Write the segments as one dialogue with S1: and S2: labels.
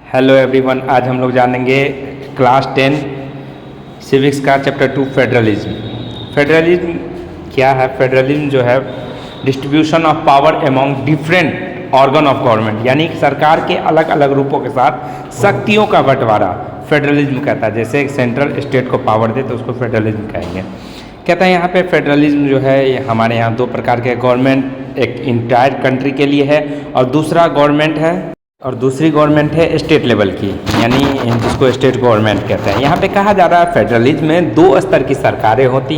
S1: Hello everyone, आज हम लोग जानेंगे क्लास 10 सिविक्स का चैप्टर 2 फेडरलिज्म। फेडरलिज्म क्या है? फेडरलिज्म जो है distribution of power among different organ of government, यानी कि सरकार के अलग अलग रूपों के साथ शक्तियों का बंटवारा फेडरलिज्म कहता है। जैसे एक सेंट्रल स्टेट को पावर दे तो उसको फेडरलिज्म कहेंगे। कहता है यहाँ पे फेडरलिज्म जो है ये हमारे यहाँ दो प्रकार के गवर्नमेंट, एक इंटायर कंट्री के लिए है और दूसरी गवर्नमेंट है स्टेट लेवल की, यानी जिसको स्टेट गवर्नमेंट कहते हैं। यहाँ पे कहा जा रहा है फेडरलिज्म में दो स्तर की सरकारें होती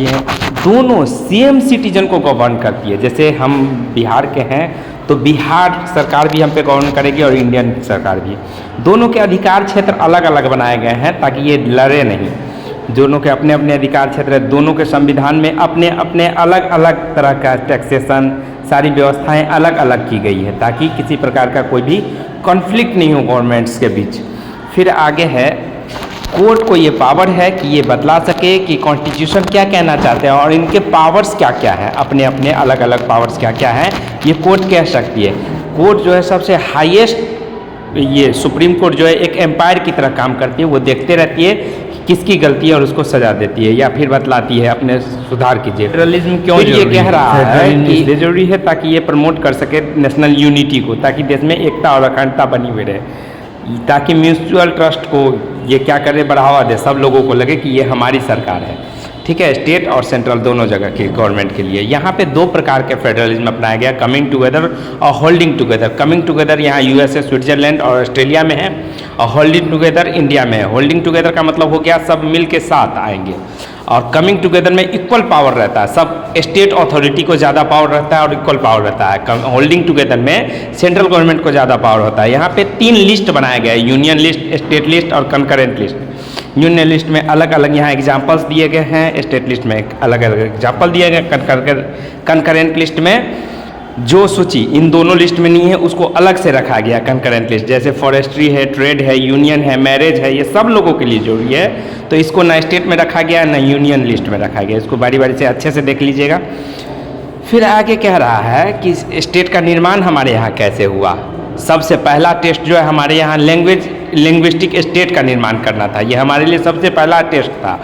S1: हैं, दोनों सेम सिटीजन को गवर्न करती है। जैसे हम बिहार के हैं तो बिहार सरकार भी हम पे गवर्न करेगी और इंडियन सरकार भी। दोनों के अधिकार क्षेत्र अलग अलग बनाए गए हैं ताकि ये लड़े नहीं। दोनों के अपने अपने अधिकार क्षेत्र है, दोनों के संविधान में अपने अपने अलग अलग तरह का टैक्सेशन, सारी व्यवस्थाएं अलग अलग की गई है ताकि किसी प्रकार का कोई भी कॉन्फ्लिक्ट नहीं हो गवर्नमेंट्स के बीच। फिर आगे है कोर्ट को ये पावर है कि ये बतला सके कि कॉन्स्टिट्यूशन क्या कहना चाहते हैं और इनके पावर्स क्या क्या है, अपने अपने अलग अलग पावर्स क्या क्या हैं, ये कोर्ट कह सकती है। कोर्ट जो है सबसे हाईएस्ट, ये सुप्रीम कोर्ट जो है एक एम्पायर की तरह काम करती है। वो देखते रहती है किसकी गलती है और उसको सजा देती है या फिर बतलाती है अपने सुधार कीजिए। फेडरलिज्म क्यों ये कह रहा है कि इसलिए जरूरी है ताकि ये प्रमोट कर सके नेशनल यूनिटी को, ताकि देश में एकता और अखंडता बनी हुई रहे, ताकि म्यूचुअल ट्रस्ट को ये क्या करे, बढ़ावा दे, सब लोगों को लगे कि ये हमारी सरकार है। ठीक है, स्टेट और सेंट्रल दोनों जगह के गवर्नमेंट के लिए। यहाँ पे दो प्रकार के फेडरलिज्म अपनाया गया, कमिंग टुगेदर और होल्डिंग टुगेदर। कमिंग टुगेदर यहाँ यूएसए, स्विट्जरलैंड और ऑस्ट्रेलिया में है और होल्डिंग टुगेदर इंडिया में है। होल्डिंग टुगेदर का मतलब हो गया सब मिल के साथ आएंगे और कमिंग टुगेदर में इक्वल पावर रहता है, सब स्टेट अथॉरिटी को ज़्यादा पावर रहता है और इक्वल पावर रहता है। होल्डिंग टुगेदर में सेंट्रल गवर्नमेंट को ज़्यादा पावर होता है। यहाँ पे 3 लिस्ट बनाया गया है, यूनियन लिस्ट, स्टेट लिस्ट और कंकरेंट लिस्ट। यूनियन लिस्ट में अलग अलग यहाँ एग्जाम्पल्स दिए गए हैं, स्टेट लिस्ट में अलग अलग एग्जाम्पल दिए गए। कंकरेंट लिस्ट में जो सूची इन दोनों लिस्ट में नहीं है उसको अलग से रखा गया कंकरेंट लिस्ट। जैसे फॉरेस्ट्री है, ट्रेड है, यूनियन है, मैरिज है, ये सब लोगों के लिए जरूरी है, तो इसको ना स्टेट में रखा गया ना यूनियन लिस्ट में रखा गया। इसको बारी बारी से अच्छे से देख लीजिएगा। फिर आगे कह रहा है कि स्टेट का निर्माण हमारे यहाँ कैसे हुआ। सबसे पहला टेस्ट जो है हमारे यहाँ लिंग्विस्टिक स्टेट का निर्माण करना था, ये हमारे लिए सबसे पहला टेस्ट था।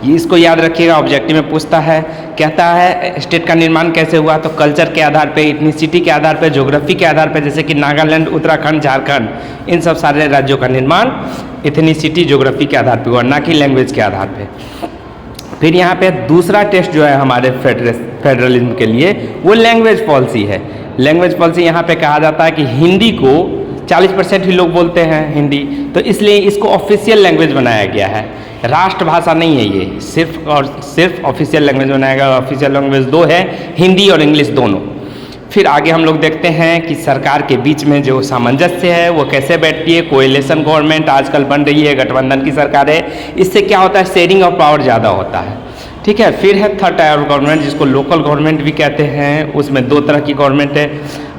S1: ये इसको याद रखिएगा, ऑब्जेक्टिव में पूछता है। कहता है स्टेट का निर्माण कैसे हुआ, तो कल्चर के आधार पे, इथनिसिटी के आधार पे, ज्योग्राफी के आधार पे, जैसे कि नागालैंड, उत्तराखंड, झारखंड, इन सब सारे राज्यों का निर्माण इथनिसिटी, ज्योग्राफी के आधार पे हुआ, ना कि लैंग्वेज के आधार पे। फिर यहाँ पे दूसरा टेस्ट जो है हमारे फेडरलिज्म के लिए वो लैंग्वेज पॉलिसी है। लैंग्वेज पॉलिसी यहाँ पे कहा जाता है कि हिंदी को 40% ही लोग बोलते हैं हिंदी, तो इसलिए इसको ऑफिशियल लैंग्वेज बनाया गया है। राष्ट्रभाषा नहीं है ये, सिर्फ ऑफिशियल लैंग्वेज बनाया गया। ऑफिशियल लैंग्वेज 2 है, हिंदी और इंग्लिश दोनों। फिर आगे हम लोग देखते हैं कि सरकार के बीच में जो सामंजस्य है वो कैसे बैठती है। कोएलिशन गवर्नमेंट आजकल बन रही है, गठबंधन की सरकार है। इससे क्या होता है, शेयरिंग ऑफ पावर ज़्यादा होता है। ठीक है, फिर है थर्ड टायर गवर्नमेंट, जिसको लोकल गवर्नमेंट भी कहते हैं। उसमें 2 तरह की गवर्नमेंट है,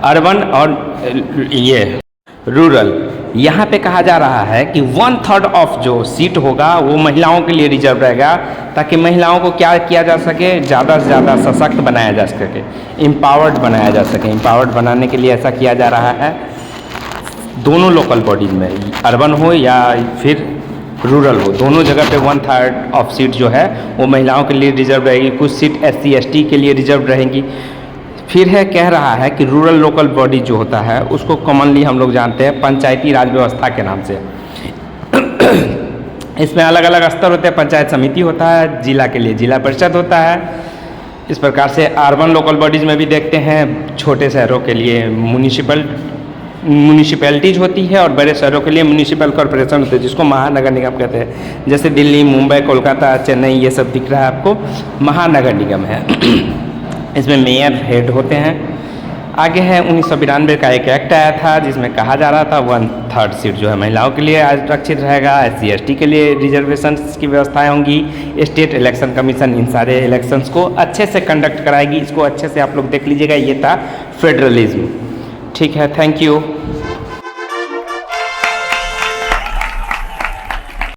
S1: अर्बन और ये रूरल। यहाँ पे कहा जा रहा है कि 1/3 ऑफ जो सीट होगा वो महिलाओं के लिए रिजर्व रहेगा, ताकि महिलाओं को क्या किया जा सके, ज़्यादा से ज़्यादा सशक्त बनाया जा सके, एम्पावर्ड बनाया जा सके। एम्पावर्ड बनाने के लिए ऐसा किया जा रहा है दोनों लोकल बॉडीज में, अर्बन हो या फिर रूरल हो, दोनों जगह पे 1/3 ऑफ सीट जो है वो महिलाओं के लिए रिजर्व रहेगी। कुछ सीट SC ST के लिए रिजर्व रहेंगी। फिर है कह रहा है कि रूरल लोकल बॉडी जो होता है उसको कॉमनली हम लोग जानते हैं पंचायती राज व्यवस्था के नाम से। इसमें अलग अलग स्तर होते हैं, पंचायत समिति होता है, जिला के लिए जिला परिषद होता है। इस प्रकार से अर्बन लोकल बॉडीज़ में भी देखते हैं, छोटे शहरों के लिए म्यूनिसिपैलिटीज होती है और बड़े शहरों के लिए म्यूनिसिपल कॉरपोरेशन होते हैं, जिसको महानगर निगम कहते हैं। जैसे दिल्ली, मुंबई, कोलकाता, चेन्नई, ये सब दिख रहा है आपको, महानगर निगम है। इसमें मेयर हेड होते हैं। आगे है 1992 का एक एक्ट आया था जिसमें कहा जा रहा था 1/3 सीट जो है महिलाओं के लिए आरक्षित रहेगा। SC ST के लिए रिजर्वेशन की व्यवस्थाएं होंगी। स्टेट इलेक्शन कमीशन इन सारे इलेक्शंस को अच्छे से कंडक्ट कराएगी। इसको अच्छे से आप लोग देख लीजिएगा। ये था फेडरलिज्म। ठीक है, थैंक यू।